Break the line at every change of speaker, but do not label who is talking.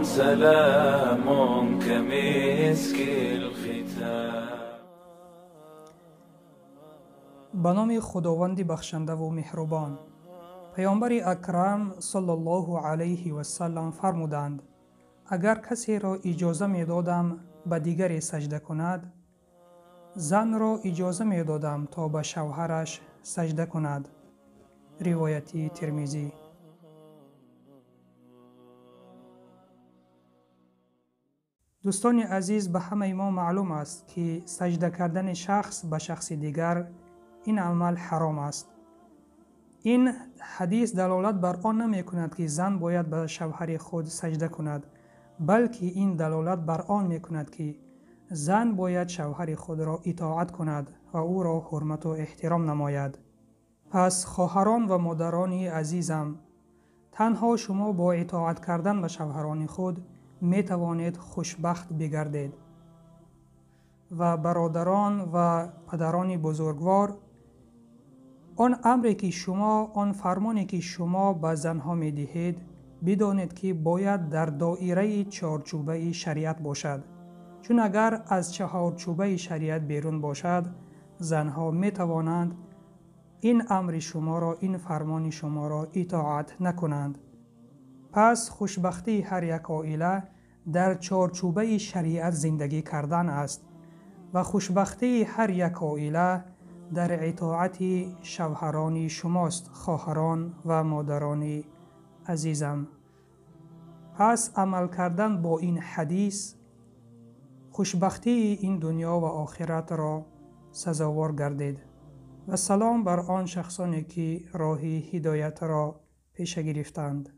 سلام كمسك الختام.
به نام خداوند بخشنده و مهربان. پیامبر اکرم صلی الله علیه و سلم فرمودند: اگر کسی را اجازه می دادم به دیگری سجده کند، زن را اجازه می دادم تا به شوهرش سجده کند. روایتی ترمذی. دوستان عزیز، به همه ما معلوم است که سجده کردن شخص به شخص دیگر این عمل حرام است. این حدیث دلالت بر آن نمی کند که زن باید به شوهر خود سجده کند، بلکه این دلالت بر آن می کند که زن باید شوهر خود را اطاعت کند و او را حرمت و احترام نماید. پس خواهران و مادران عزیزم، تنها شما با اطاعت کردن به شوهران خود می توانید خوشبخت بگردید. و برادران و پدران بزرگوار، آن امری که شما، آن فرمانی که شما به زنها می دهید، بدانید که باید در دایره چارچوبه شریعت باشد. چون اگر از چارچوبه شریعت بیرون باشد، زنها می توانند این امر شما را، این فرمان شما را اطاعت نکنند. پس خوشبختی هر یک عائله در چارچوبه شریعت زندگی کردن است و خوشبختی هر یک عائله در اطاعت شوهران شماست، خواهران و مادران عزیزم. پس عمل کردن با این حدیث خوشبختی این دنیا و آخرت را سزاوار گردید. و سلام بر آن شخصانی که راه هدایت را پیش گرفتند.